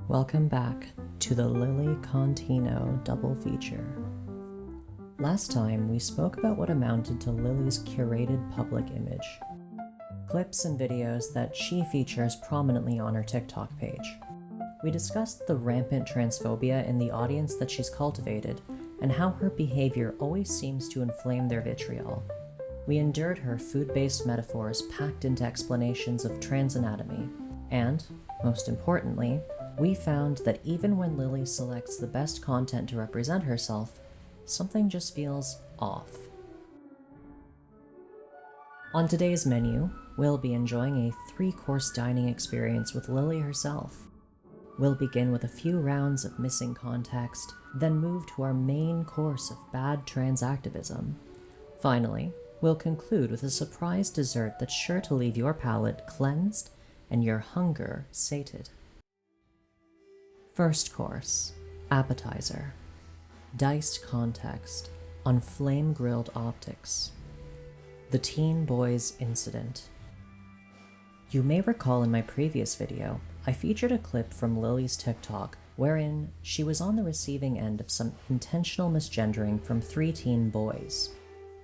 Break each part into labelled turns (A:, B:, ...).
A: Welcome back to the Lilly Contino double feature. Last time, we spoke about what amounted to Lilly's curated public image. Clips and videos that she features prominently on her TikTok page. We discussed the rampant transphobia in the audience that she's cultivated, and how her behavior always seems to inflame their vitriol. We endured her food-based metaphors packed into explanations of trans anatomy, and, most importantly, we found that even when Lilly selects the best content to represent herself, something just feels off. On today's menu, we'll be enjoying a 3-course dining experience with Lilly herself. We'll begin with a few rounds of missing context, then move to our main course of bad trans activism. Finally, we'll conclude with a surprise dessert that's sure to leave your palate cleansed and your hunger sated. First course, appetizer. Diced context on flame-grilled optics. The teen boys incident. You may recall in my previous video, I featured a clip from Lilly's TikTok wherein she was on the receiving end of some intentional misgendering from 3 teen boys.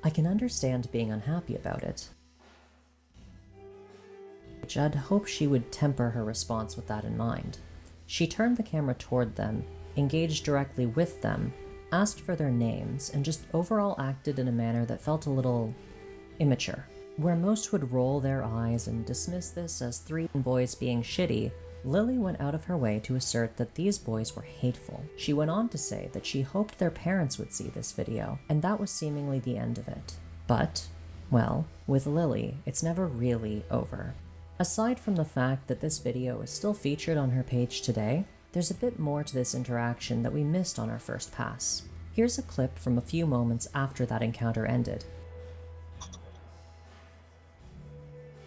A: I can understand being unhappy about it. I'd hoped she would temper her response with that in mind. She turned the camera toward them, engaged directly with them, asked for their names, and just overall acted in a manner that felt a little immature. Where most would roll their eyes and dismiss this as 3 boys being shitty, Lilly went out of her way to assert that these boys were hateful. She went on to say that she hoped their parents would see this video, and that was seemingly the end of it. But, well, with Lilly, it's never really over. Aside from the fact that this video is still featured on her page today, there's a bit more to this interaction that we missed on our first pass. Here's a clip from a few moments after that encounter ended.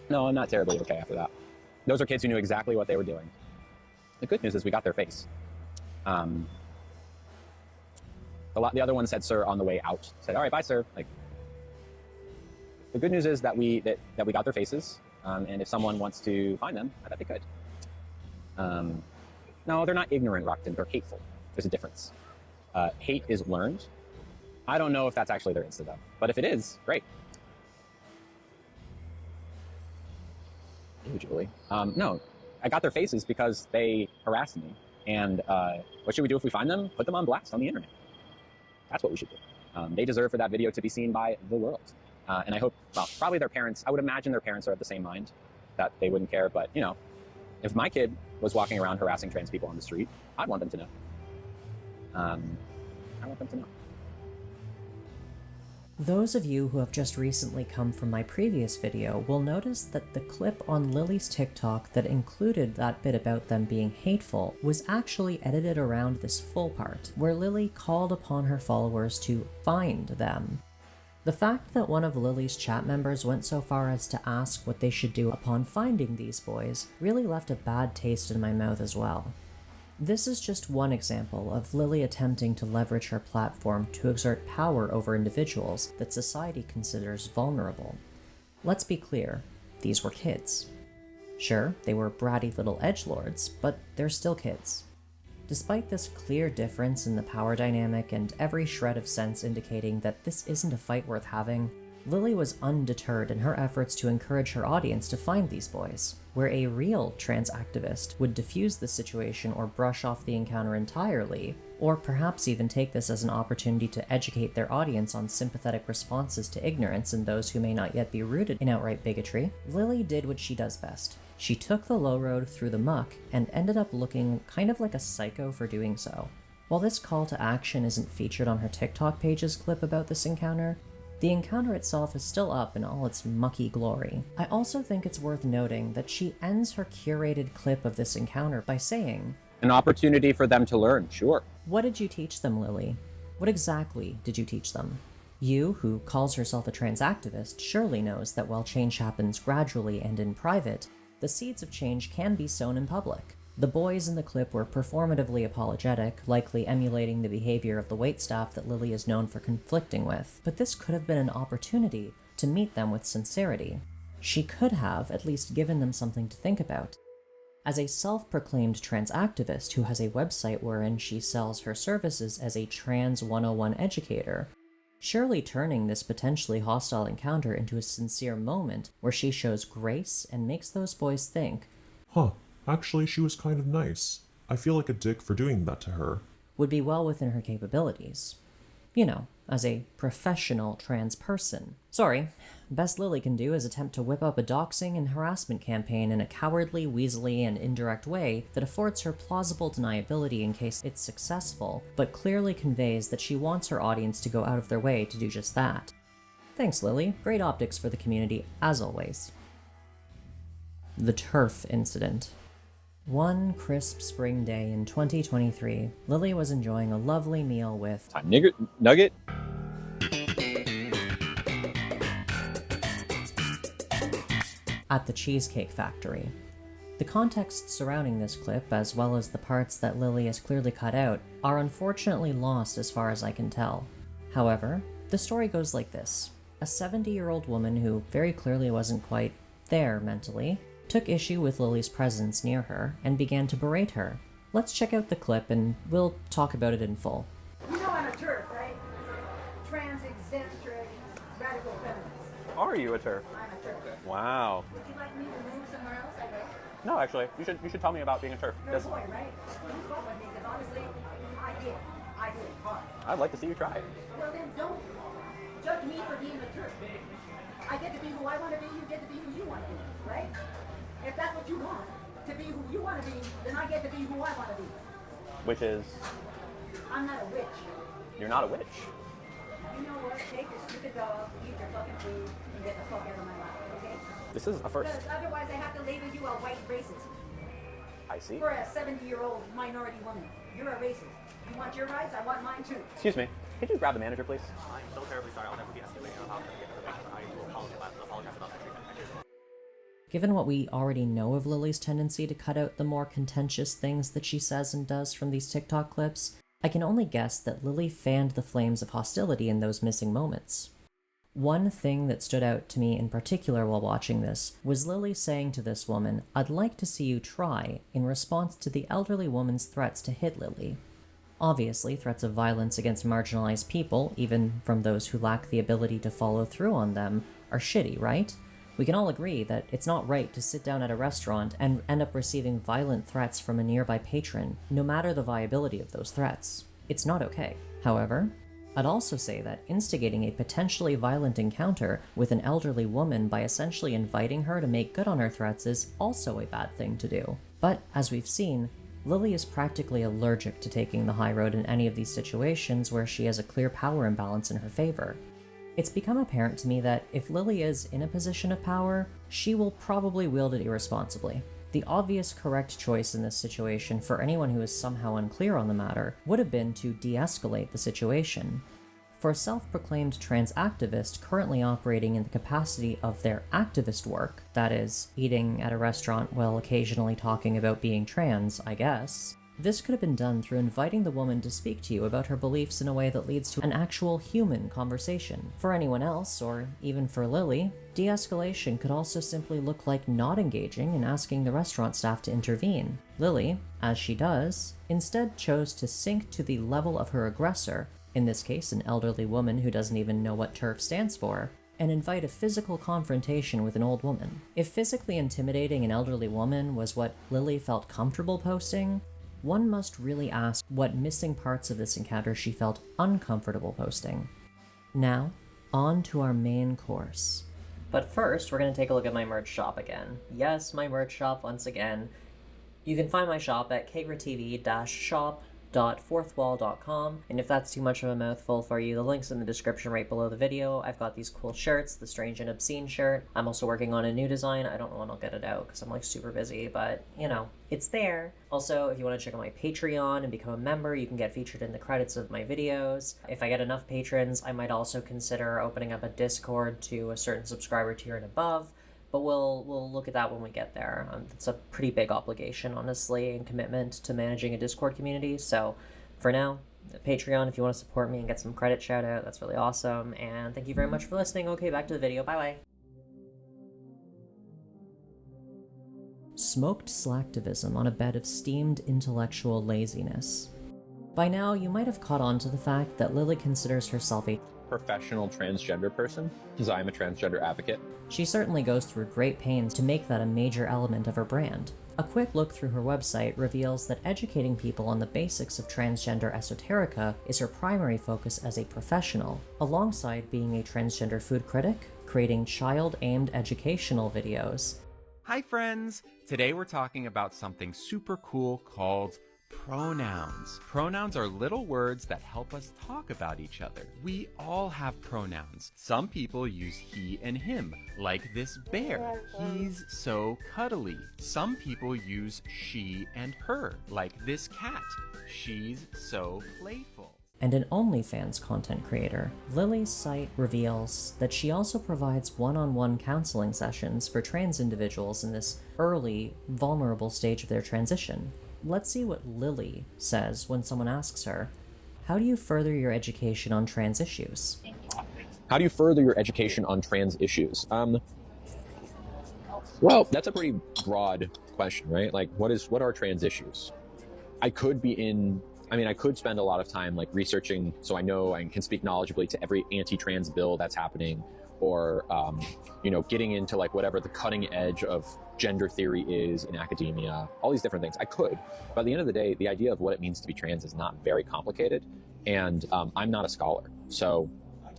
B: No, I'm not terribly okay after that. Those are kids who knew exactly what they were doing. The good news is we got their face. The other one said "sir" on the way out. Said, "All right, bye, sir." Like, the good news is that we got their faces, and if someone wants to find them, I bet they could. No, they're not ignorant, Rockton. They're hateful. There's a difference. Hate is learned. I don't know if that's actually their Insta though, but if it is, great. Ew, Julie. No, I got their faces because they harassed me. And what should we do if we find them? Put them on blast on the internet. That's what we should do. They deserve for that video to be seen by the world. And I hope, well, probably their parents, I would imagine their parents are of the same mind, that they wouldn't care. But, you know, if my kid was walking around harassing trans people on the street, I'd want them to know. I want them to know.
A: Those of you who have just recently come from my previous video will notice that the clip on Lilly's TikTok that included that bit about them being hateful was actually edited around this full part, where Lilly called upon her followers to find them. The fact that one of Lilly's chat members went so far as to ask what they should do upon finding these boys really left a bad taste in my mouth as well. This is just one example of Lilly attempting to leverage her platform to exert power over individuals that society considers vulnerable. Let's be clear, these were kids. Sure, they were bratty little edgelords, but they're still kids. Despite this clear difference in the power dynamic and every shred of sense indicating that this isn't a fight worth having, Lilly was undeterred in her efforts to encourage her audience to find these boys, where a real trans activist would diffuse the situation or brush off the encounter entirely, or perhaps even take this as an opportunity to educate their audience on sympathetic responses to ignorance in those who may not yet be rooted in outright bigotry. Lilly did what she does best. She took the low road through the muck and ended up looking kind of like a psycho for doing so. While this call to action isn't featured on her TikTok page's clip about this encounter, the encounter itself is still up in all its mucky glory. I also think it's worth noting that she ends her curated clip of this encounter by saying,
B: An opportunity for them to learn, sure.
A: "What did you teach them, Lilly? What exactly did you teach them?" You, who calls herself a trans activist, surely knows that while change happens gradually and in private, the seeds of change can be sown in public. The boys in the clip were performatively apologetic, likely emulating the behavior of the waitstaff that Lilly is known for conflicting with, but this could have been an opportunity to meet them with sincerity. She could have at least given them something to think about. As a self-proclaimed trans activist who has a website wherein she sells her services as a Trans 101 educator, surely turning this potentially hostile encounter into a sincere moment where she shows grace and makes those boys think,
C: Huh, actually she was kind of nice. I feel like a dick for doing that to her.
A: would be well within her capabilities. You know, as a professional trans person. Sorry, best Lilly can do is attempt to whip up a doxing and harassment campaign in a cowardly, weaselly, and indirect way that affords her plausible deniability in case it's successful, but clearly conveys that she wants her audience to go out of their way to do just that. Thanks, Lilly. Great optics for the community, as always. The turf incident. One crisp spring day in 2023, Lilly was enjoying a lovely meal with
B: Time nugget.
A: at the Cheesecake Factory. The context surrounding this clip, as well as the parts that Lilly has clearly cut out, are unfortunately lost as far as I can tell. However, the story goes like this. A 70-year-old woman who very clearly wasn't quite there mentally took issue with Lilly's presence near her and began to berate her. Let's check out the clip and we'll talk about it in full.
D: You know I'm a TERF, right? Trans-exemplary radical feminist.
B: Are you a turf?
D: I'm a TERF.
B: Wow.
D: Would you like me to move somewhere else, I guess?
B: No, actually, you should tell me about being a turf.
D: You're a boy, right? You fuck with me, because honestly, I did it hard.
B: I'd like to see you try it.
D: Well then, don't judge me for being a TERF. I get to be who I want to be, you get to be who you want to be, right? If that's what you want, to be who you want to be, then I get to be who I want to be.
B: Which is,
D: I'm not a witch.
B: you're not a witch.
D: You know what? Take your stupid dog, eat your fucking food, and get the fuck out of my life, okay?
B: This is a first.
D: Because otherwise I have to label you a white racist.
B: I see.
D: For a 70-year-old minority woman, you're a racist. You want your rights, I want mine too.
B: Excuse me. Could you grab the manager, please?
E: I'm so terribly sorry. I'll never be escalating on how to get information. I will apologize about the treatment.
A: Given what we already know of Lilly's tendency to cut out the more contentious things that she says and does from these TikTok clips, I can only guess that Lilly fanned the flames of hostility in those missing moments. One thing that stood out to me in particular while watching this was Lilly saying to this woman, "I'd like to see you try," in response to the elderly woman's threats to hit Lilly. Obviously, threats of violence against marginalized people, even from those who lack the ability to follow through on them, are shitty, right? We can all agree that it's not right to sit down at a restaurant and end up receiving violent threats from a nearby patron, no matter the viability of those threats. It's not okay. However, I'd also say that instigating a potentially violent encounter with an elderly woman by essentially inviting her to make good on her threats is also a bad thing to do. But, as we've seen, Lilly is practically allergic to taking the high road in any of these situations where she has a clear power imbalance in her favor. It's become apparent to me that if Lilly is in a position of power, she will probably wield it irresponsibly. The obvious correct choice in this situation for anyone who is somehow unclear on the matter would have been to de-escalate the situation. For a self-proclaimed trans activist currently operating in the capacity of their activist work, that is, eating at a restaurant while occasionally talking about being trans, I guess, this could have been done through inviting the woman to speak to you about her beliefs in a way that leads to an actual human conversation. For anyone else, or even for Lilly, de-escalation could also simply look like not engaging and asking the restaurant staff to intervene. Lilly, as she does, instead chose to sink to the level of her aggressor, in this case an elderly woman who doesn't even know what TERF stands for, and invite a physical confrontation with an old woman. If physically intimidating an elderly woman was what Lilly felt comfortable posting, one must really ask what missing parts of this encounter she felt uncomfortable posting. Now, on to our main course. But first, we're going to take a look at my merch shop again. Yes, my merch shop once again. You can find my shop at kgratv-shop.fourthwall.com, and if that's too much of a mouthful for you, the link's in the description right below the video. I've got these cool shirts, the Strange and Obscene shirt. I'm also working on a new design. I don't know when I'll get it out because I'm like super busy, but you know, it's there. Also, if you want to check out my Patreon and become a member, you can get featured in the credits of my videos. If I get enough patrons, I might also consider opening up a Discord to a certain subscriber tier and above. But we'll look at that when we get there. It's a pretty big obligation, honestly, and commitment to managing a Discord community. So for now, Patreon, if you want to support me and get some credit shout out, that's really awesome. And thank you very much for listening. Okay, back to the video. Bye-bye. smoked slacktivism on a bed of steamed intellectual laziness. By now, you might have caught on to the fact that Lilly considers herself a
B: Professional transgender person, because I'm a transgender advocate.
A: She certainly goes through great pains to make that a major element of her brand. A quick look through her website reveals that educating people on the basics of transgender esoterica is her primary focus as a professional, alongside being a transgender food critic, creating child-aimed educational videos.
F: Hi friends! Today we're talking about something super cool called pronouns. Pronouns are little words that help us talk about each other. We all have pronouns. Some people use he and him, like this bear. He's so cuddly. Some people use she and her, like this cat. She's so playful.
A: And an OnlyFans content creator, Lilly's site reveals that she also provides one-on-one counseling sessions for trans individuals in this early, vulnerable stage of their transition. Let's see what Lilly says when someone asks her, how do you further your education on trans issues?
B: How do you further your education on trans issues? Well, that's a pretty broad question, right? Like, what are trans issues? I could spend a lot of time like researching so I know and can speak knowledgeably to every anti-trans bill that's happening, or getting into like whatever the cutting edge of gender theory is in academia, all these different things. I could, but at the end of the day, the idea of what it means to be trans is not very complicated, and I'm not a scholar. So,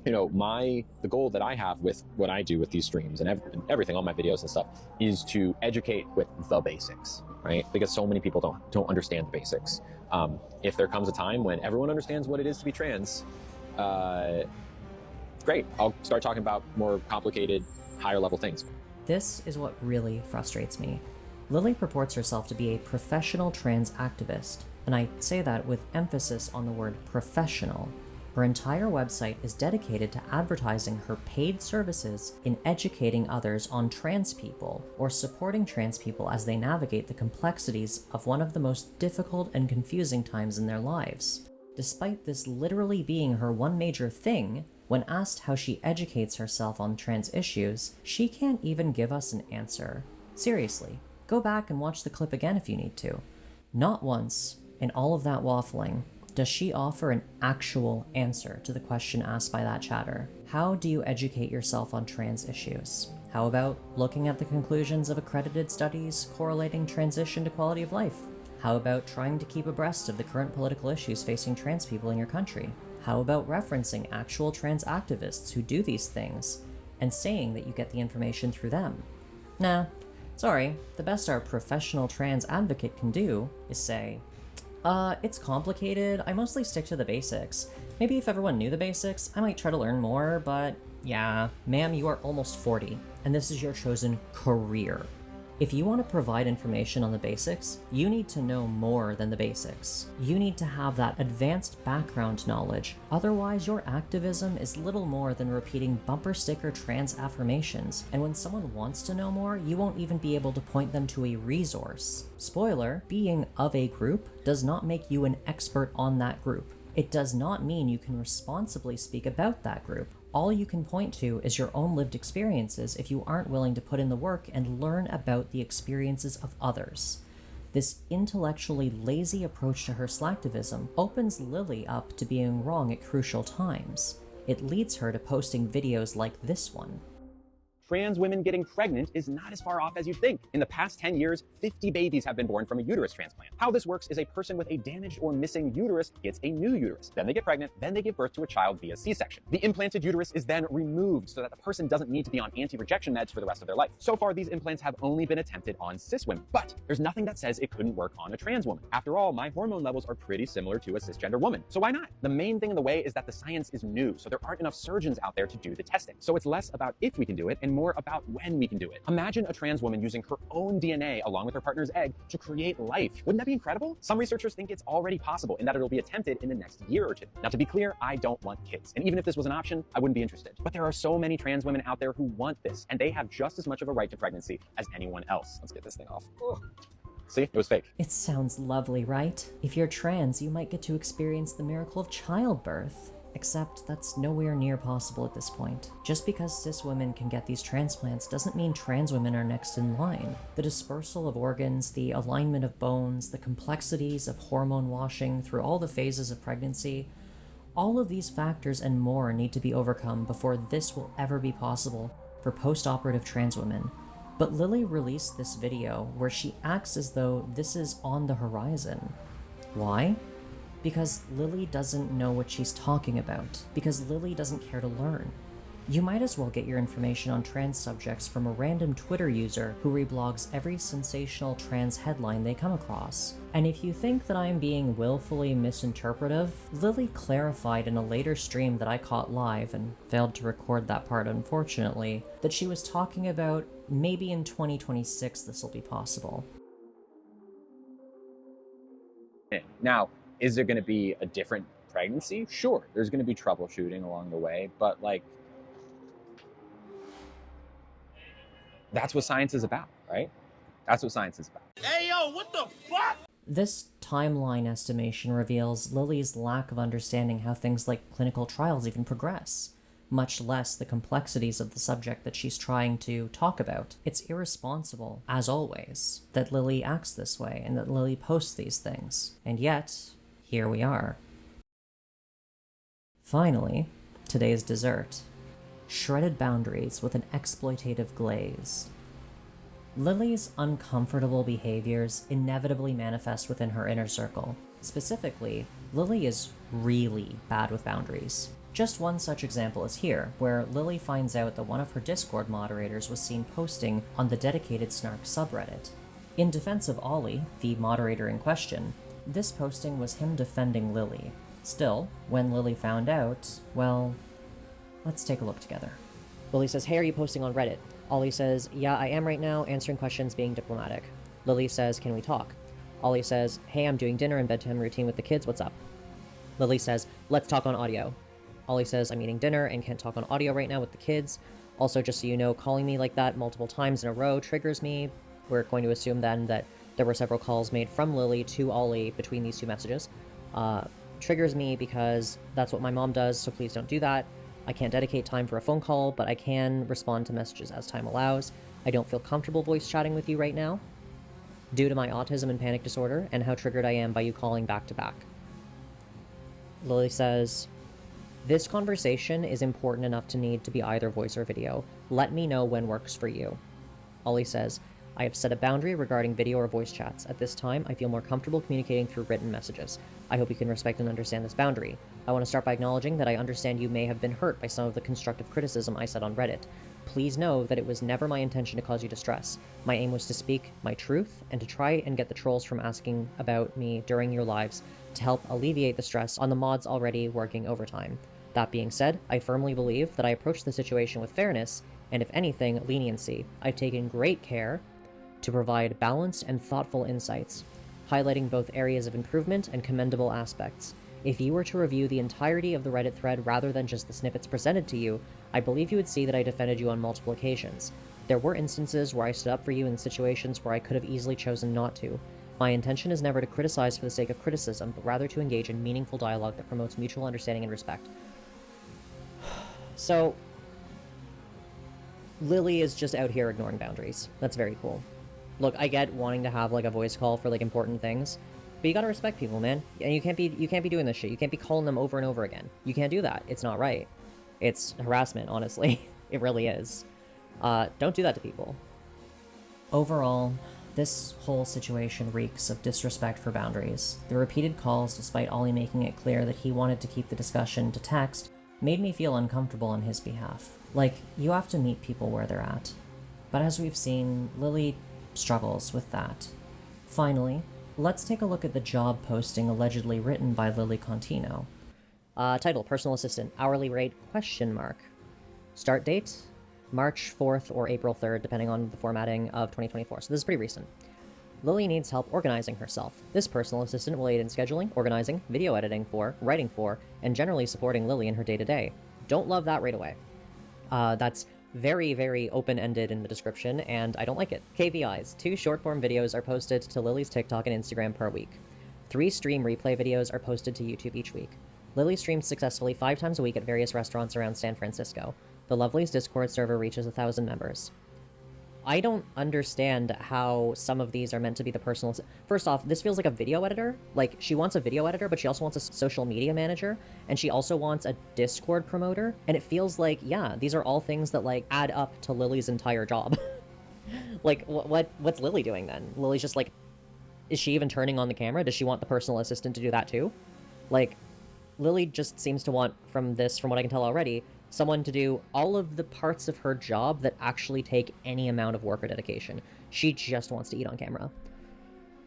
B: the goal that I have with what I do with these streams and everything, all my videos and stuff, is to educate with the basics, right? Because so many people don't understand the basics. If there comes a time when everyone understands what it is to be trans, great. I'll start talking about more complicated, higher level things.
A: This is what really frustrates me. Lilly purports herself to be a professional trans activist, and I say that with emphasis on the word professional. Her entire website is dedicated to advertising her paid services in educating others on trans people, or supporting trans people as they navigate the complexities of one of the most difficult and confusing times in their lives. Despite this literally being her one major thing, when asked how she educates herself on trans issues, she can't even give us an answer. Seriously, go back and watch the clip again if you need to. Not once, in all of that waffling, does she offer an actual answer to the question asked by that chatter. How do you educate yourself on trans issues? How about looking at the conclusions of accredited studies correlating transition to quality of life? How about trying to keep abreast of the current political issues facing trans people in your country? How about referencing actual trans activists who do these things and saying that you get the information through them? Nah, sorry, the best our professional trans advocate can do is say, it's complicated, I mostly stick to the basics. Maybe if everyone knew the basics, I might try to learn more, but yeah, ma'am, you are almost 40, and this is your chosen career. If you want to provide information on the basics, you need to know more than the basics. You need to have that advanced background knowledge, otherwise your activism is little more than repeating bumper sticker trans affirmations, and when someone wants to know more, you won't even be able to point them to a resource. Spoiler, being of a group does not make you an expert on that group. It does not mean you can responsibly speak about that group. All you can point to is your own lived experiences if you aren't willing to put in the work and learn about the experiences of others. This intellectually lazy approach to her slacktivism opens Lilly up to being wrong at crucial times. It leads her to posting videos like this one.
B: Trans women getting pregnant is not as far off as you think. In the past 10 years, 50 babies have been born from a uterus transplant. How this works is a person with a damaged or missing uterus gets a new uterus. Then they get pregnant, then they give birth to a child via C-section. The implanted uterus is then removed so that the person doesn't need to be on anti-rejection meds for the rest of their life. So far, these implants have only been attempted on cis women, but there's nothing that says it couldn't work on a trans woman. After all, my hormone levels are pretty similar to a cisgender woman, so why not? The main thing in the way is that the science is new, so there aren't enough surgeons out there to do the testing. So it's less about if we can do it and more about when we can do it. Imagine a trans woman using her own DNA along with her partner's egg to create life. Wouldn't that be incredible? Some researchers think it's already possible and that it'll be attempted in the next year or two. Now, to be clear, I don't want kids. And even if this was an option, I wouldn't be interested. But there are so many trans women out there who want this, and they have just as much of a right to pregnancy as anyone else. Let's get this thing off. Ugh. See, it was fake.
A: It sounds lovely, right? If you're trans, you might get to experience the miracle of childbirth. Except that's nowhere near possible at this point. Just because cis women can get these transplants doesn't mean trans women are next in line. The dispersal of organs, the alignment of bones, the complexities of hormone washing through all the phases of pregnancy, all of these factors and more need to be overcome before this will ever be possible for post-operative trans women. But Lilly released this video where she acts as though this is on the horizon. Why? Because Lilly doesn't know what she's talking about. Because Lilly doesn't care to learn. You might as well get your information on trans subjects from a random Twitter user who reblogs every sensational trans headline they come across. And if you think that I'm being willfully misinterpretive, Lilly clarified in a later stream that I caught live and failed to record that part unfortunately, that she was talking about maybe in 2026 this will be possible.
B: Now, is there going to be a different pregnancy? Sure, there's going to be troubleshooting along the way, but like, that's what science is about, right? That's what science is about.
G: Hey, yo, what the fuck?
A: This timeline estimation reveals Lilly's lack of understanding how things like clinical trials even progress, much less the complexities of the subject that she's trying to talk about. It's irresponsible, as always, that Lilly acts this way and that Lilly posts these things. And yet, here we are. Finally, today's dessert. Shredded boundaries with an exploitative glaze. Lilly's uncomfortable behaviors inevitably manifest within her inner circle. Specifically, Lilly is really bad with boundaries. Just one such example is here, where Lilly finds out that one of her Discord moderators was seen posting on the dedicated Snark subreddit. In defense of Ollie, the moderator in question, this posting was him defending Lilly. Still, when Lilly found out, well, let's take a look together. Lilly says, "Hey, are you posting on Reddit?" Ollie says, "Yeah, I am right now, answering questions, being diplomatic." Lilly says, "Can we talk?" Ollie says, "Hey, I'm doing dinner and bedtime routine with the kids, what's up?" Lilly says, "Let's talk on audio." Ollie says, "I'm eating dinner and can't talk on audio right now with the kids. Also, just so you know, calling me like that multiple times in a row triggers me." We're going to assume then that there were several calls made from Lilly to Ollie between these two messages. Triggers me because that's what my mom does, so please don't do that. I can't dedicate time for a phone call, but I can respond to messages as time allows. I don't feel comfortable voice chatting with you right now due to my autism and panic disorder and how triggered I am by you calling back to back. Lilly says, "This conversation is important enough to need to be either voice or video. Let me know when works for you." Ollie says, "I have set a boundary regarding video or voice chats. At this time, I feel more comfortable communicating through written messages. I hope you can respect and understand this boundary. I want to start by acknowledging that I understand you may have been hurt by some of the constructive criticism I said on Reddit. Please know that it was never my intention to cause you distress. My aim was to speak my truth and to try and get the trolls from asking about me during your lives to help alleviate the stress on the mods already working overtime. That being said, I firmly believe that I approached the situation with fairness and, if anything, leniency. I've taken great care to provide balanced and thoughtful insights, highlighting both areas of improvement and commendable aspects. If you were to review the entirety of the Reddit thread rather than just the snippets presented to you, I believe you would see that I defended you on multiple occasions. There were instances where I stood up for you in situations where I could have easily chosen not to. My intention is never to criticize for the sake of criticism, but rather to engage in meaningful dialogue that promotes mutual understanding and respect." So, Lilly is just out here ignoring boundaries. That's very cool. Look, I get wanting to have like a voice call for like important things, but you gotta respect people, man. And you can't be doing this shit. You can't be calling them over and over again. You can't do that. It's not right. It's harassment, honestly. It really is. Don't do that to people. Overall, this whole situation reeks of disrespect for boundaries. The repeated calls, despite Ollie making it clear that he wanted to keep the discussion to text, made me feel uncomfortable on his behalf. Like, you have to meet people where they're at. But as we've seen, Lilly struggles with that. Finally, let's take a look at the job posting allegedly written by Lilly Contino. Title, Personal Assistant, Hourly Rate, ? Start date, March 4th or April 3rd, depending on the formatting of 2024. So this is pretty recent. Lilly needs help organizing herself. This personal assistant will aid in scheduling, organizing, video editing for, writing for, and generally supporting Lilly in her day-to-day. Don't love that right away. That's very, very open-ended in the description, and I don't like it. KPIs. 2 short-form videos are posted to Lilly's TikTok and Instagram per week. 3 stream replay videos are posted to YouTube each week. Lilly streams successfully 5 times a week at various restaurants around San Francisco. The Lovely's Discord server reaches 1,000 members. I don't understand how some of these are meant to be the personal... First off, this feels like a video editor. Like, she wants a video editor, but she also wants a social media manager, and she also wants a Discord promoter, and it feels like, yeah, these are all things that, like, add up to Lily's entire job. Like, what's Lilly doing then? Lily's just like... Is she even turning on the camera? Does she want the personal assistant to do that too? Like, Lilly just seems to want, from what I can tell already, someone to do all of the parts of her job that actually take any amount of work or dedication. She just wants to eat on camera.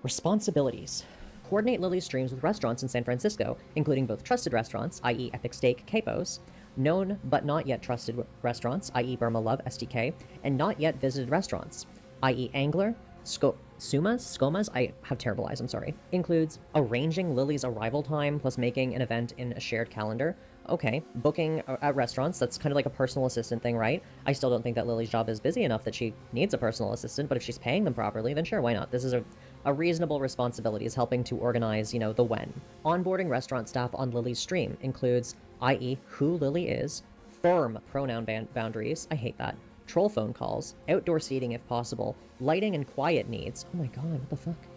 A: Responsibilities. Coordinate Lily's streams with restaurants in San Francisco, including both trusted restaurants, i.e. Epic Steak, Capos, known but not yet trusted restaurants, i.e. Burma Love, STK, and not yet visited restaurants, i.e. Angler, Skomas, I have terrible eyes, I'm sorry. Includes arranging Lily's arrival time plus making an event in a shared calendar. Okay, booking at restaurants, that's kind of like a personal assistant thing, right? I still don't think that Lily's job is busy enough that she needs a personal assistant, but if she's paying them properly, then sure, why not? This is a reasonable responsibility, is helping to organize, you know, the when. Onboarding restaurant staff on Lily's stream includes, i.e. who Lily is, firm pronoun boundaries, I hate that, troll phone calls, outdoor seating if possible, lighting and quiet needs. Oh my god, what the fuck?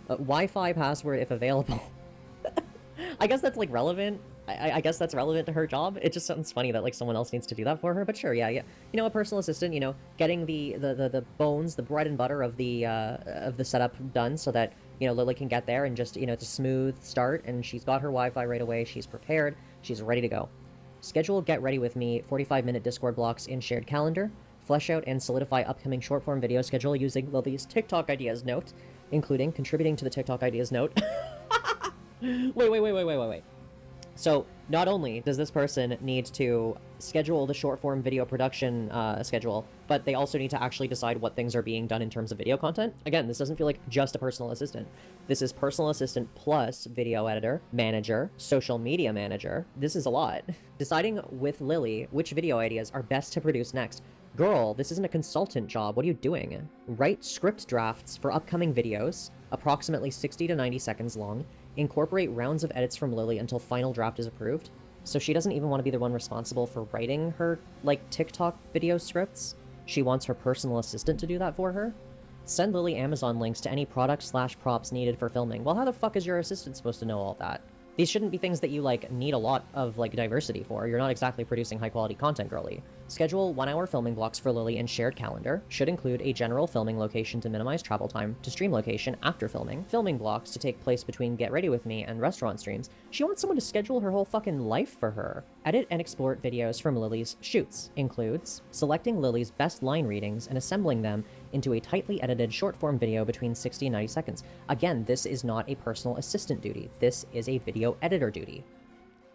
A: Wi-Fi password if available. I guess that's, like, relevant. I guess that's relevant to her job. It just sounds funny that, like, someone else needs to do that for her, but sure, yeah. You know, a personal assistant, you know, getting the bones, the bread and butter of the setup done so that, you know, Lily can get there and just, you know, it's a smooth start, and she's got her Wi-Fi right away, she's prepared, she's ready to go. Schedule Get Ready With Me 45-minute Discord blocks in shared calendar. Flesh out and solidify upcoming short-form video schedule using Lily's TikTok ideas note, including contributing to the TikTok ideas note. Wait. So, not only does this person need to schedule the short-form video production schedule, but they also need to actually decide what things are being done in terms of video content. Again, this doesn't feel like just a personal assistant. This is personal assistant plus video editor, manager, social media manager. This is a lot. Deciding with Lily which video ideas are best to produce next. Girl, this isn't a consultant job. What are you doing? Write script drafts for upcoming videos, approximately 60 to 90 seconds long. Incorporate rounds of edits from Lily until final draft is approved. So she doesn't even want to be the one responsible for writing her, like, TikTok video scripts. She wants her personal assistant to do that for her. Send Lily Amazon links to any products/props needed for filming. Well, how the fuck is your assistant supposed to know all that? These shouldn't be things that you, like, need a lot of, like, diversity for. You're not exactly producing high-quality content, girly. Schedule 1-hour filming blocks for Lily in shared calendar. Should include a general filming location to minimize travel time to stream location after filming. Filming blocks to take place between Get Ready With Me and restaurant streams. She wants someone to schedule her whole fucking life for her. Edit and export videos from Lily's shoots. Includes selecting Lily's best line readings and assembling them into a tightly edited short-form video between 60 and 90 seconds. Again, this is not a personal assistant duty. This is a video editor duty.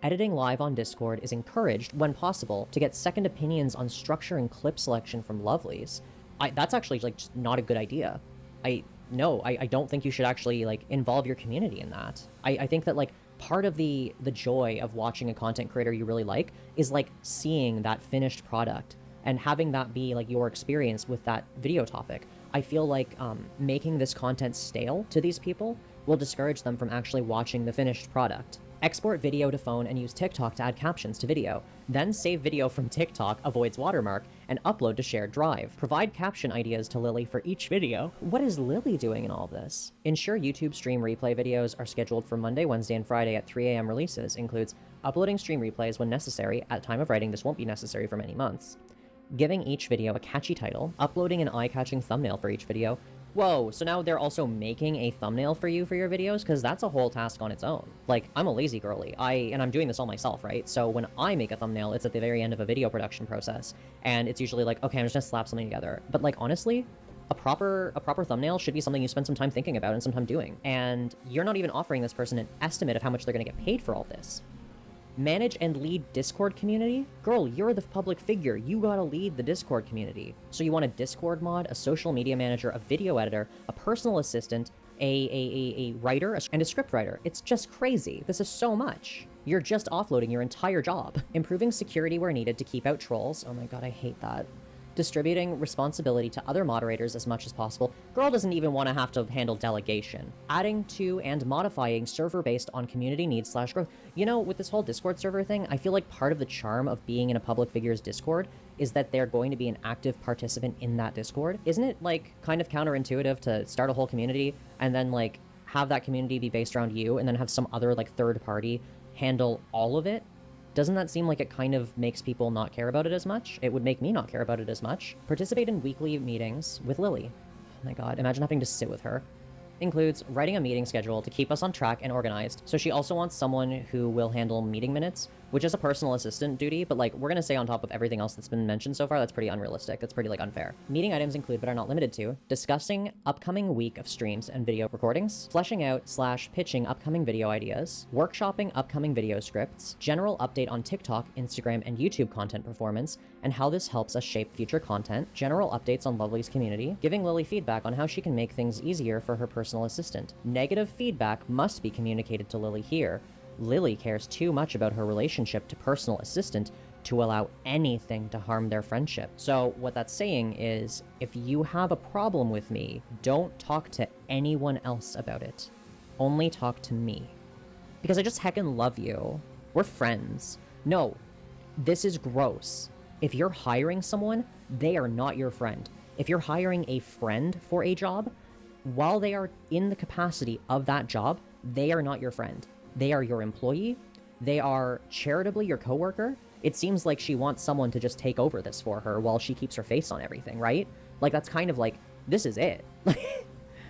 A: Editing live on Discord is encouraged when possible to get second opinions on structure and clip selection from lovelies. That's actually, like, just not a good idea. I don't think you should actually, like, involve your community in that. I think that, like, part of the joy of watching a content creator you really like is, like, seeing that finished product and having that be, like, your experience with that video topic. I feel like making this content stale to these people will discourage them from actually watching the finished product. Export video to phone and use TikTok to add captions to video. Then save video from TikTok, avoids watermark, and upload to shared drive. Provide caption ideas to Lily for each video. What is Lily doing in all this? Ensure YouTube stream replay videos are scheduled for Monday, Wednesday, and Friday at 3 a.m. releases. Includes uploading stream replays when necessary. At time of writing, this won't be necessary for many months. Giving each video a catchy title. Uploading an eye-catching thumbnail for each video. Whoa, so now they're also making a thumbnail for you for your videos? Because that's a whole task on its own. Like, I'm a lazy girly. And I'm doing this all myself, right? So when I make a thumbnail, it's at the very end of a video production process. And it's usually like, okay, I'm just gonna slap something together. But, like, honestly, a proper thumbnail should be something you spend some time thinking about and some time doing. And you're not even offering this person an estimate of how much they're gonna get paid for all this. Manage and lead Discord community? Girl, you're the public figure. You gotta lead the Discord community. So you want a Discord mod, a social media manager, a video editor, a personal assistant, a writer, and a script writer. It's just crazy. This is so much. You're just offloading your entire job. Improving security where needed to keep out trolls. Oh my god, I hate that. Distributing responsibility to other moderators as much as possible. Girl doesn't even want to have to handle delegation. Adding to and modifying server based on community needs / growth. You know, with this whole Discord server thing, I feel like part of the charm of being in a public figure's Discord is that they're going to be an active participant in that Discord. Isn't it, like, kind of counterintuitive to start a whole community and then, like, have that community be based around you and then have some other, like, third party handle all of it? Doesn't that seem like it kind of makes people not care about it as much? It would make me not care about it as much. Participate in weekly meetings with Lilly. Oh my god, imagine having to sit with her. Includes writing a meeting schedule to keep us on track and organized. So she also wants someone who will handle meeting minutes, which is a personal assistant duty, but like we're gonna stay on top of everything else that's been mentioned so far. That's pretty unrealistic. That's pretty like unfair. Meeting items include, but are not limited to, discussing upcoming week of streams and video recordings, fleshing out / pitching upcoming video ideas, workshopping upcoming video scripts, general update on TikTok, Instagram, and YouTube content performance, and how this helps us shape future content, general updates on Lovely's community, giving Lilly feedback on how she can make things easier for her personal assistant. Negative feedback must be communicated to Lilly here. Lilly cares too much about her relationship to personal assistant to allow anything to harm their friendship. So what that's saying is, if you have a problem with me, don't talk to anyone else about it. Only talk to me. Because I just heckin' love you. We're friends. No, this is gross. If you're hiring someone, they are not your friend. If you're hiring a friend for a job, while they are in the capacity of that job, they are not your friend. They are your employee. They are charitably your coworker. It seems like she wants someone to just take over this for her while she keeps her face on everything, right? Like, that's kind of like, this is it.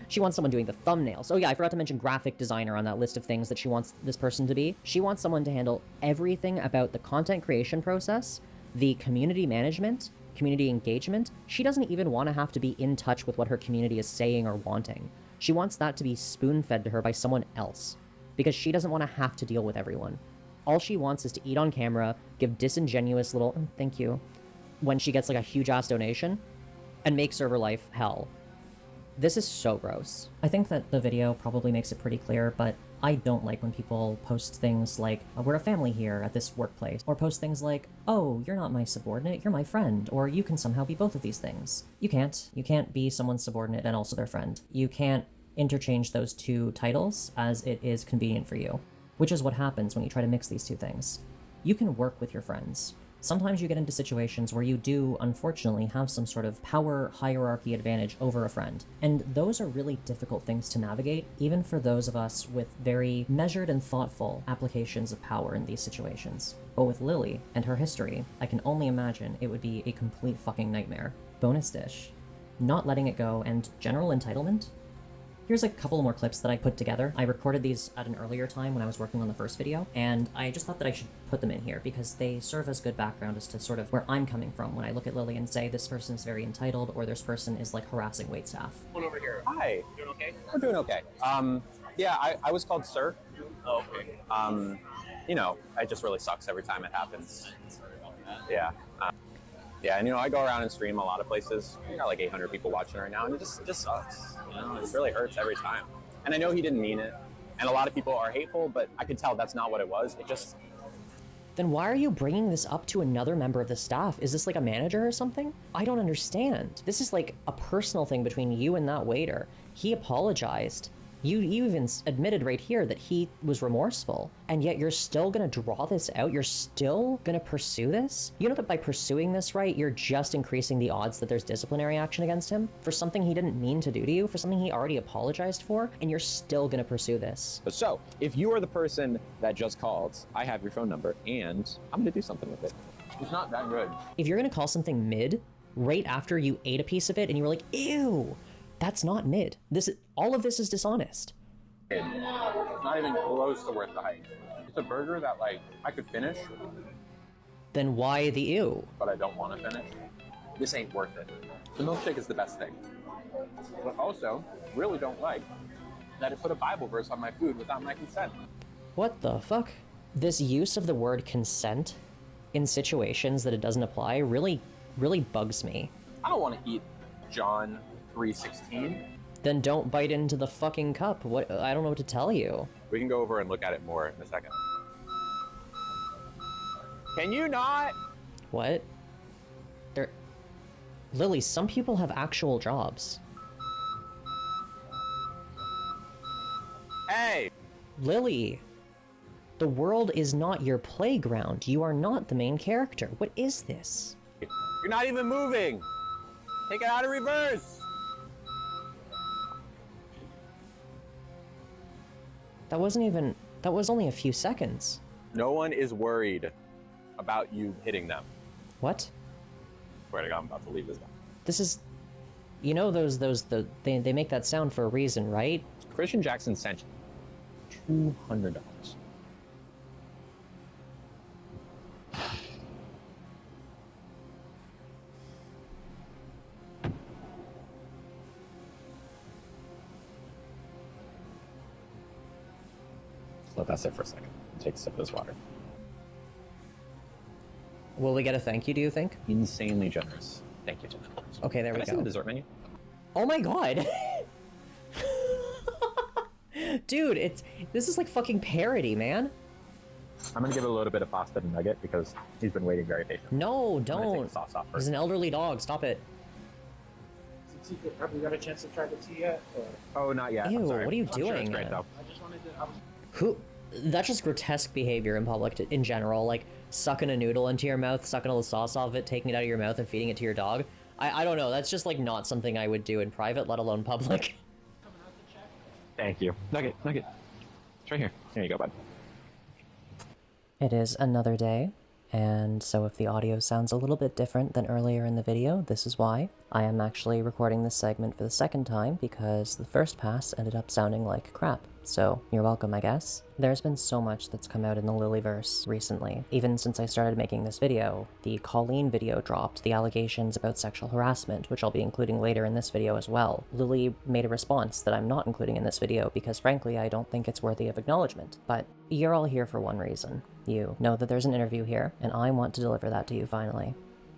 A: She wants someone doing the thumbnails. Oh yeah, I forgot to mention graphic designer on that list of things that she wants this person to be. She wants someone to handle everything about the content creation process, the community management, community engagement. She doesn't even want to have to be in touch with what her community is saying or wanting. She wants that to be spoon-fed to her by someone else, because she doesn't want to have to deal with everyone. All she wants is to eat on camera, give disingenuous little thank you when she gets like a huge-ass donation, and make server life hell. This is so gross. I think that the video probably makes it pretty clear, but I don't like when people post things like, we're a family here at this workplace, or post things like, oh, you're not my subordinate, you're my friend, or you can somehow be both of these things. You can't. You can't be someone's subordinate and also their friend. You can't interchange those two titles as it is convenient for you, which is what happens when you try to mix these two things. You can work with your friends. Sometimes you get into situations where you do, unfortunately, have some sort of power hierarchy advantage over a friend. And those are really difficult things to navigate, even for those of us with very measured and thoughtful applications of power in these situations. But with Lilly and her history, I can only imagine it would be a complete fucking nightmare. Bonus dish. Not letting it go and general entitlement? Here's a couple more clips that I put together. I recorded these at an earlier time when I was working on the first video, and I just thought that I should put them in here because they serve as good background as to sort of where I'm coming from when I look at Lilly and say this person is very entitled or this person is like harassing waitstaff.
E: One over here.
B: Hi.
E: Doing okay?
B: We're doing okay. Yeah, I was called sir.
E: Oh, okay.
B: You know, it just really sucks every time it happens. Yeah. Yeah, and you know, I go around and stream a lot of places. We got like 800 people watching right now, and it just sucks. You know, it really hurts every time. And I know he didn't mean it, and a lot of people are hateful, but I could tell that's not what it was. It just...
A: Then why are you bringing this up to another member of the staff? Is this like a manager or something? I don't understand. This is like a personal thing between you and that waiter. He apologized. You even admitted right here that he was remorseful, and yet you're still gonna draw this out? You're still gonna pursue this? You know that by pursuing this, right, you're just increasing the odds that there's disciplinary action against him for something he didn't mean to do to you, for something he already apologized for, and you're still gonna pursue this.
B: So, if you are the person that just called, I have your phone number, and I'm gonna do something with it. It's not that good.
A: If you're gonna call something mid, right after you ate a piece of it and you were like, ew, that's not mid. All of this is dishonest.
H: It's not even close to worth the hype. It's a burger that, like, I could finish.
A: Then why the ew?
H: But I don't want to finish. This ain't worth it. The milkshake is the best thing. But also, really don't like that it put a Bible verse on my food without my consent.
A: What the fuck? This use of the word consent in situations that it doesn't apply really bugs me.
H: I don't want to eat John 3:16.
A: Then don't bite into the fucking cup. What? I don't know what to tell you.
B: We can go over and look at it more in a second. Can you not?
A: What? Lily, some people have actual jobs.
B: Hey!
A: Lily, the world is not your playground. You are not the main character. What is this?
B: You're not even moving! Take it out of reverse!
A: That was only a few seconds.
B: No one is worried about you hitting them.
A: What?
B: Swear to God, I'm about to leave this guy.
A: This is, you know, they make that sound for a reason, right?
B: Christian Jackson sent you $200. Let that sit for a second. Take a sip of this water.
A: Will we get a thank you, do you think?
B: Insanely generous. Thank you, Tim.
A: Okay, there we
B: Can I see
A: go.
B: the dessert menu?
A: Oh my god! Dude, this is like fucking parody, man.
B: I'm gonna give it a little bit of pasta and nugget because he's been waiting very patiently.
A: No,
B: I'm gonna take
A: don't.
B: the sauce off
A: He's
B: first.
A: an elderly dog. Stop it.
E: Have we got a chance to try the tea yet? Or?
B: Oh, not yet.
A: Ew,
B: I'm sorry.
A: what are you
B: I'm sure it's
A: doing?
B: great, though.
E: I just wanted to.
A: Who? That's just grotesque behavior in public in general. Like sucking a noodle into your mouth, sucking all the sauce off of it, taking it out of your mouth, and feeding it to your dog. I don't know. That's just like not something I would do in private, let alone public.
B: Thank you. Nugget. It's right here. Here you go, bud.
A: It is another day, and so if the audio sounds a little bit different than earlier in the video, this is why. I am actually recording this segment for the second time because the first pass ended up sounding like crap. So, you're welcome, I guess. There's been so much that's come out in the Lillyverse recently. Even since I started making this video, the Colleen video dropped, the allegations about sexual harassment, which I'll be including later in this video as well. Lilly made a response that I'm not including in this video because frankly I don't think it's worthy of acknowledgement. But you're all here for one reason. You know that there's an interview here, and I want to deliver that to you finally.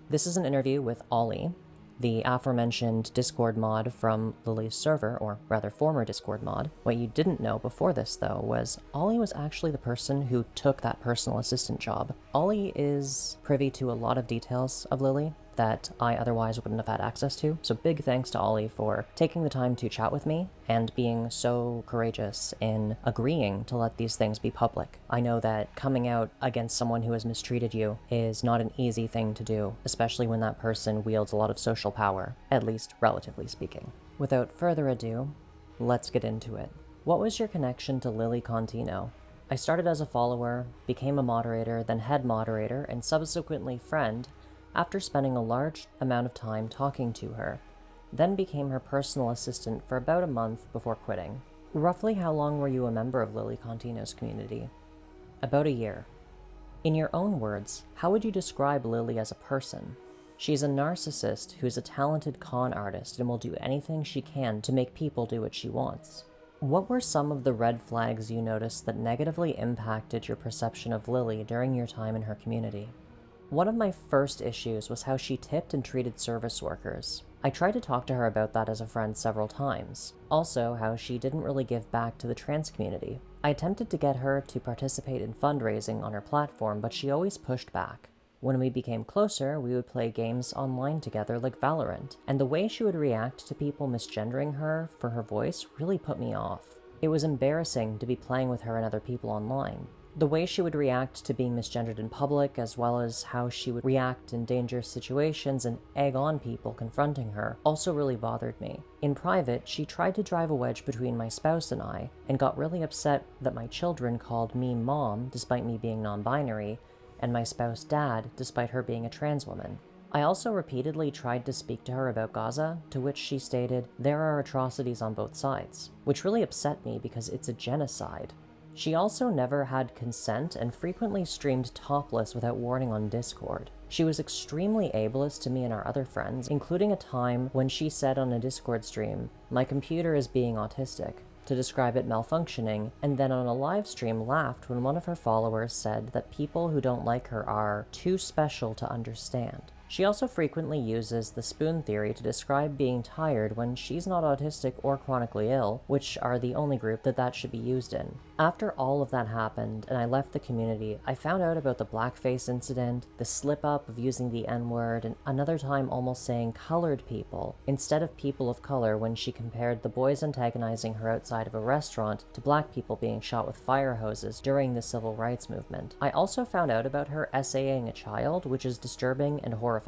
A: This is an interview with Ollie, the aforementioned Discord mod from Lilly's server, or rather former Discord mod. What you didn't know before this, though, was Ollie was actually the person who took that personal assistant job. Ollie is privy to a lot of details of Lilly that I otherwise wouldn't have had access to, so big thanks to Ollie for taking the time to chat with me and being so courageous in agreeing to let these things be public. I know that coming out against someone who has mistreated you is not an easy thing to do, especially when that person wields a lot of social power, at least relatively speaking. Without further ado, let's get into it. What was your connection to Lilly Contino? I started as a follower, became a moderator, then head moderator, and subsequently friend, after spending a large amount of time talking to her, then became her personal assistant for about a month before quitting. Roughly how long were you a member of Lilly Contino's community? About a year. In your own words, how would you describe Lilly as a person? She's a narcissist who's a talented con artist and will do anything she can to make people do what she wants. What were some of the red flags you noticed that negatively impacted your perception of Lilly during your time in her community? One of my first issues was how she tipped and treated service workers. I tried to talk to her about that as a friend several times. Also, how she didn't really give back to the trans community. I attempted to get her to participate in fundraising on her platform, but she always pushed back. When we became closer, we would play games online together like Valorant, and the way she would react to people misgendering her for her voice really put me off. It was embarrassing to be playing with her and other people online. The way she would react to being misgendered in public, as well as how she would react in dangerous situations and egg on people confronting her, also really bothered me. In private, she tried to drive a wedge between my spouse and I, and got really upset that my children called me mom, despite me being non-binary, and my spouse dad, despite her being a trans woman. I also repeatedly tried to speak to her about Gaza, to which she stated, "There are atrocities on both sides," which really upset me because it's a genocide. She also never had consent and frequently streamed topless without warning on Discord. She was extremely ableist to me and our other friends, including a time when she said on a Discord stream, "My computer is being autistic," to describe it malfunctioning, and then on a live stream laughed when one of her followers said that people who don't like her are too special to understand. She also frequently uses the spoon theory to describe being tired when she's not autistic or chronically ill, which are the only group that should be used in. After all of that happened and I left the community, I found out about the blackface incident, the slip-up of using the N-word, and another time almost saying colored people instead of people of color when she compared the boys antagonizing her outside of a restaurant to black people being shot with fire hoses during the civil rights movement. I also found out about her essaying a child, which is disturbing and horrifying.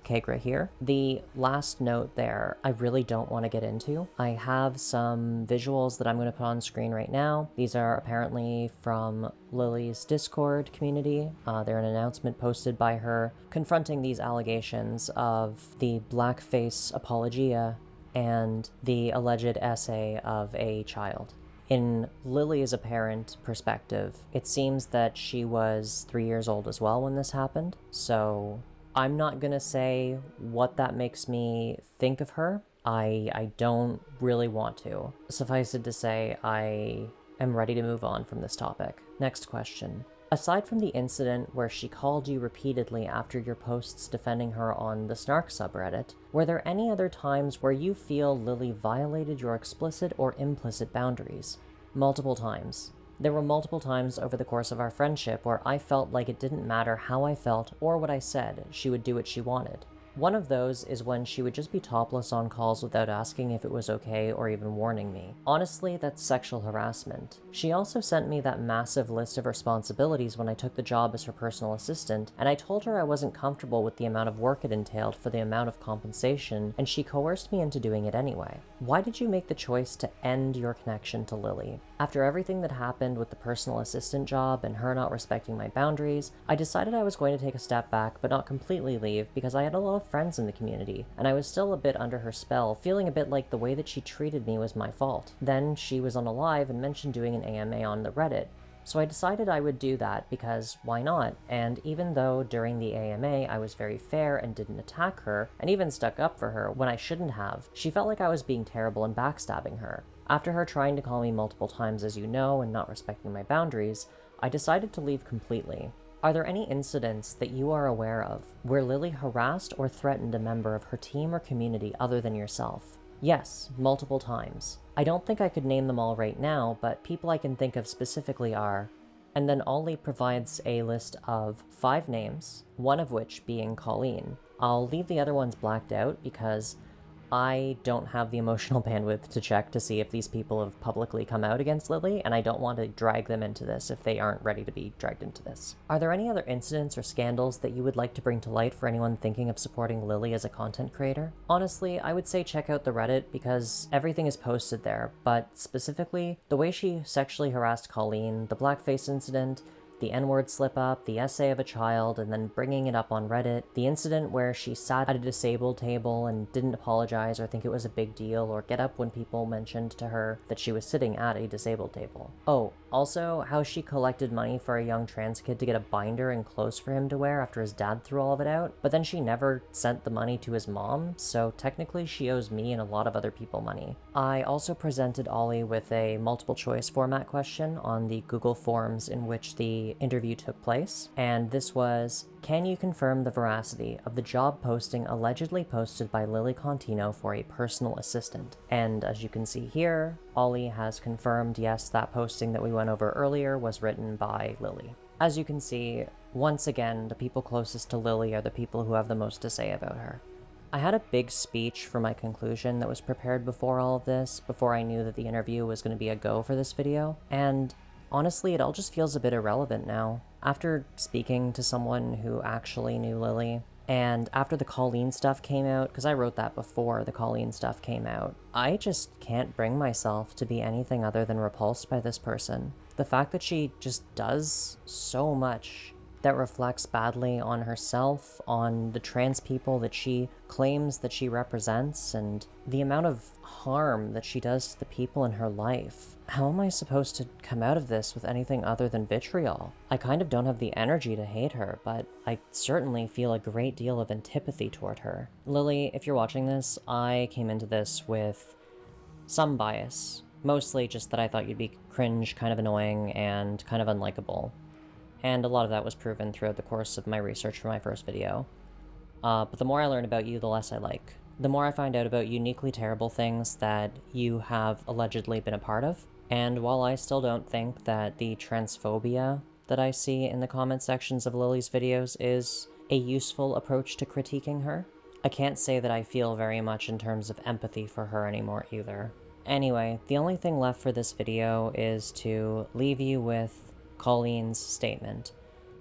A: Kagra here. The last note there, I really don't want to get into. I have some visuals that I'm going to put on screen right now. These are apparently from Lilly's Discord community. They're an announcement posted by her confronting these allegations of the blackface apologia and the alleged essay of a child. In Lilly's apparent perspective, it seems that she was 3 years old as well when this happened, so I'm not gonna say what that makes me think of her. I don't really want to. Suffice it to say, I am ready to move on from this topic. Next question. Aside from the incident where she called you repeatedly after your posts defending her on the Snark subreddit, were there any other times where you feel Lilly violated your explicit or implicit boundaries? Multiple times. There were multiple times over the course of our friendship where I felt like it didn't matter how I felt or what I said, she would do what she wanted. One of those is when she would just be topless on calls without asking if it was okay or even warning me. Honestly, that's sexual harassment. She also sent me that massive list of responsibilities when I took the job as her personal assistant, and I told her I wasn't comfortable with the amount of work it entailed for the amount of compensation, and she coerced me into doing it anyway. Why did you make the choice to end your connection to Lilly? After everything that happened with the personal assistant job and her not respecting my boundaries, I decided I was going to take a step back but not completely leave because I had a lot of friends in the community, and I was still a bit under her spell, feeling a bit like the way that she treated me was my fault. Then she was on a live and mentioned doing an AMA on the Reddit, so I decided I would do that because why not? And even though during the AMA I was very fair and didn't attack her, and even stuck up for her when I shouldn't have, she felt like I was being terrible and backstabbing her. After her trying to call me multiple times as you know and not respecting my boundaries, I decided to leave completely. Are there any incidents that you are aware of where Lilly harassed or threatened a member of her team or community other than yourself? Yes, multiple times. I don't think I could name them all right now, but people I can think of specifically are, and then Ollie provides a list of 5 names, one of which being Colleen. I'll leave the other ones blacked out because I don't have the emotional bandwidth to check to see if these people have publicly come out against Lilly, and I don't want to drag them into this if they aren't ready to be dragged into this. Are there any other incidents or scandals that you would like to bring to light for anyone thinking of supporting Lilly as a content creator? Honestly, I would say check out the Reddit because everything is posted there, but specifically, the way she sexually harassed Colleen, the blackface incident, the N-word slip-up, the essay of a child, and then bringing it up on Reddit, the incident where she sat at a disabled table and didn't apologize or think it was a big deal or get up when people mentioned to her that she was sitting at a disabled table. Oh, also, how she collected money for a young trans kid to get a binder and clothes for him to wear after his dad threw all of it out, but then she never sent the money to his mom, so technically she owes me and a lot of other people money. I also presented Ollie with a multiple choice format question on the Google Forms in which the interview took place, and this was, can you confirm the veracity of the job posting allegedly posted by Lilly Contino for a personal assistant? And as you can see here, Ollie has confirmed yes, that posting that we went over earlier was written by Lilly. As you can see, once again, the people closest to Lilly are the people who have the most to say about her. I had a big speech for my conclusion that was prepared before all of this, before I knew that the interview was going to be a go for this video, and honestly, it all just feels a bit irrelevant now. After speaking to someone who actually knew Lilly, and after the Colleen stuff came out, because I wrote that before the Colleen stuff came out, I just can't bring myself to be anything other than repulsed by this person. The fact that she just does so much that reflects badly on herself, on the trans people that she claims that she represents, and the amount of harm that she does to the people in her life. How am I supposed to come out of this with anything other than vitriol? I kind of don't have the energy to hate her, but I certainly feel a great deal of antipathy toward her. Lilly, if you're watching this, I came into this with some bias. Mostly just that I thought you'd be cringe, kind of annoying, and kind of unlikable. And a lot of that was proven throughout the course of my research for my first video. But the more I learn about you, the less I like. The more I find out about uniquely terrible things that you have allegedly been a part of. And while I still don't think that the transphobia that I see in the comment sections of Lily's videos is a useful approach to critiquing her, I can't say that I feel very much in terms of empathy for her anymore either. Anyway, the only thing left for this video is to leave you with Colleen's statement.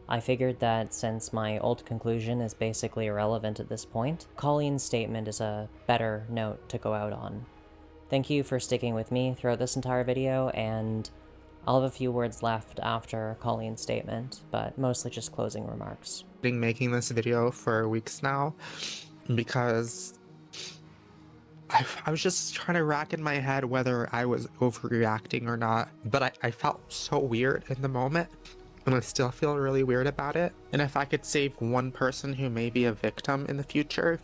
A: I figured that since my old conclusion is basically irrelevant at this point, Colleen's statement is a better note to go out on. Thank you for sticking with me throughout this entire video, and I'll have a few words left after Colleen's statement, but mostly just closing remarks.
I: Been making this video for weeks now because I was just trying to rack in my head whether I was overreacting or not, but I felt so weird in the moment, and I still feel really weird about it. And if I could save one person who may be a victim in the future,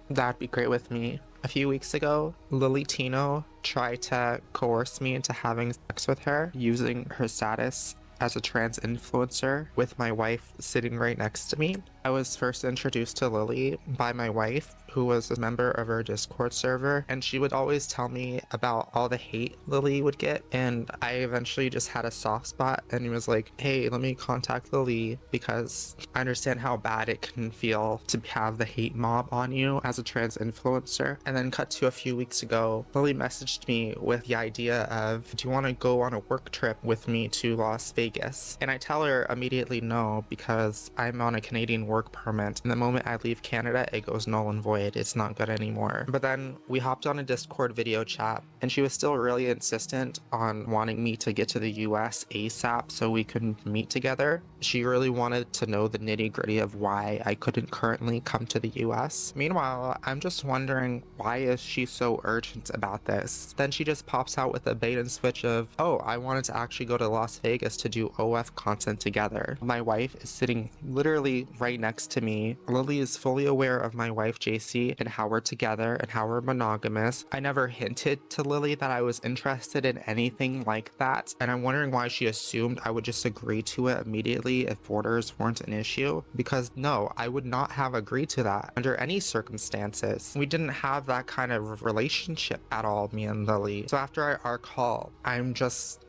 I: that'd be great with me. A few weeks ago, Lillytino tried to coerce me into having sex with her using her status as a trans influencer with my wife sitting right next to me. I was first introduced to Lilly by my wife, who was a member of her Discord server, and she would always tell me about all the hate Lilly would get, and I eventually just had a soft spot and was like, hey, let me contact Lilly because I understand how bad it can feel to have the hate mob on you as a trans influencer. And then cut to a few weeks ago, Lilly messaged me with the idea of, do you want to go on a work trip with me to Las Vegas? And I tell her immediately no, because I'm on a Canadian work permit, and the moment I leave Canada, it goes null and void. It's not good anymore. But then we hopped on a Discord video chat, and she was still really insistent on wanting me to get to the US ASAP so we could meet together. She really wanted to know the nitty-gritty of why I couldn't currently come to the US. Meanwhile, I'm just wondering, why is she so urgent about this? Then she just pops out with a bait and switch of, oh, I wanted to actually go to Las Vegas to do OF content together. My wife is sitting literally right next to me. Lilly is fully aware of my wife JC and how we're together and how we're monogamous. I never hinted to Lilly that I was interested in anything like that, and I'm wondering why she assumed I would just agree to it immediately if borders weren't an issue, because no, I would not have agreed to that under any circumstances. We didn't have that kind of relationship at all, me and Lilly. So after our call, I'm just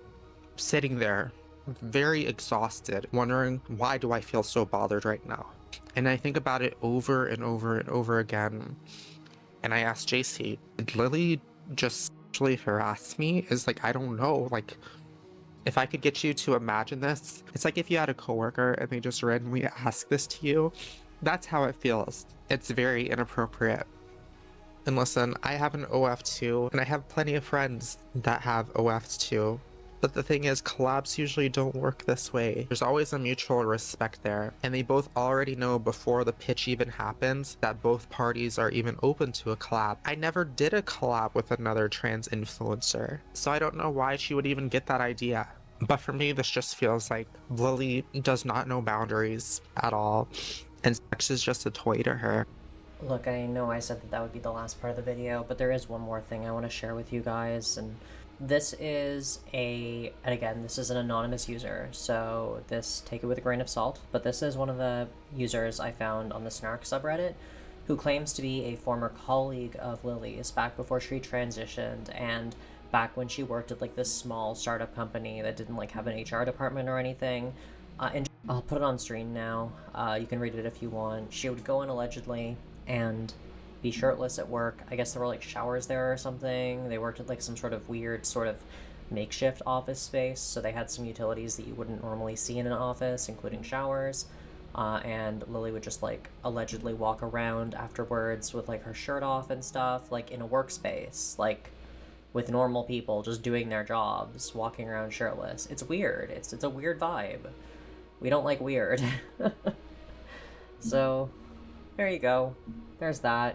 I: sitting there very exhausted, wondering, why do I feel so bothered right now? And I think about it over and over and over again. And I asked JC, did Lilly just actually harass me? Is like, I don't know, like, if I could get you to imagine this, it's like if you had a coworker and they just randomly ask this to you, that's how it feels. It's very inappropriate. And listen, I have an OF too, and I have plenty of friends that have OFs too. But the thing is, collabs usually don't work this way. There's always a mutual respect there, and they both already know before the pitch even happens that both parties are even open to a collab. I never did a collab with another trans influencer, so I don't know why she would even get that idea. But for me, this just feels like Lilly does not know boundaries at all, and sex is just a toy to her.
A: Look, I know I said that that would be the last part of the video, but there is one more thing I want to share with you guys, and this is and again, this is an anonymous user, so take it with a grain of salt, but this is one of the users I found on the Snark subreddit who claims to be a former colleague of Lily's back before she transitioned and back when she worked at like this small startup company that didn't like have an HR department or anything. And I'll put it on screen now. You can read it if you want. She would go in allegedly and be shirtless at work. I guess there were like showers there or something. They worked at like some sort of weird sort of makeshift office space, so they had some utilities that you wouldn't normally see in an office, including showers. And Lilly would just like allegedly walk around afterwards with like her shirt off and stuff, like in a workspace, like with normal people just doing their jobs, walking around shirtless. It's weird. It's a weird vibe. We don't like weird. So there you go. There's that.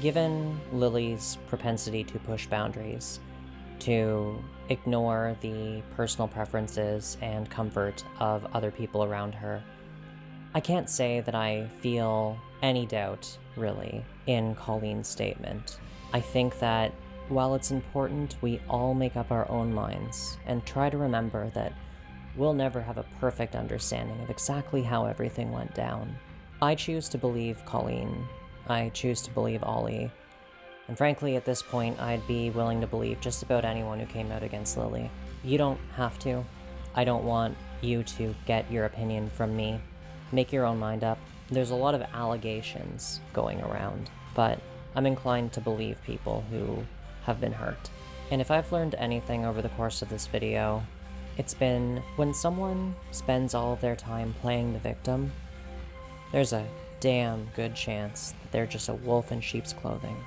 A: Given Lily's propensity to push boundaries, to ignore the personal preferences and comfort of other people around her, I can't say that I feel any doubt, really, in Colleen's statement. I think that while it's important we all make up our own minds and try to remember that we'll never have a perfect understanding of exactly how everything went down, I choose to believe Colleen. I choose to believe Ollie. And frankly, at this point, I'd be willing to believe just about anyone who came out against Lilly. You don't have to. I don't want you to get your opinion from me. Make your own mind up. There's a lot of allegations going around, but I'm inclined to believe people who have been hurt. And if I've learned anything over the course of this video, it's been when someone spends all of their time playing the victim, there's a damn good chance that they're just a wolf in sheep's clothing.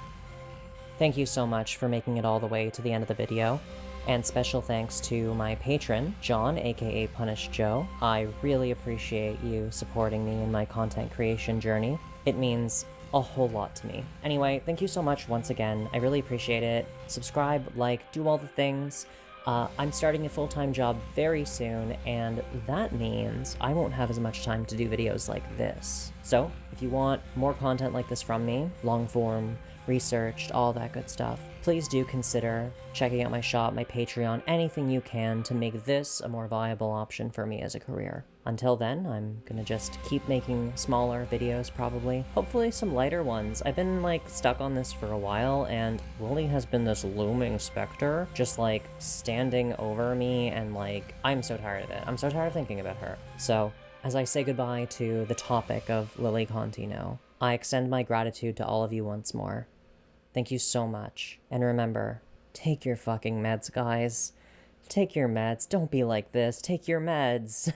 A: Thank you so much for making it all the way to the end of the video, and special thanks to my patron, John, aka Punish Joe. I really appreciate you supporting me in my content creation journey. It means a whole lot to me. Anyway, thank you so much once again. I really appreciate it. Subscribe, like, do all the things. I'm starting a full-time job very soon, and that means I won't have as much time to do videos like this. So, if you want more content like this from me, long-form, researched, all that good stuff, please do consider checking out my shop, my Patreon, anything you can to make this a more viable option for me as a career. Until then, I'm gonna just keep making smaller videos, probably. Hopefully some lighter ones. I've been, stuck on this for a while, and Lilly has been this looming specter, just, standing over me, and, I'm so tired of it. I'm so tired of thinking about her. So, as I say goodbye to the topic of Lilly Contino, I extend my gratitude to all of you once more. Thank you so much. And remember, take your fucking meds, guys. Take your meds. Don't be like this. Take your meds.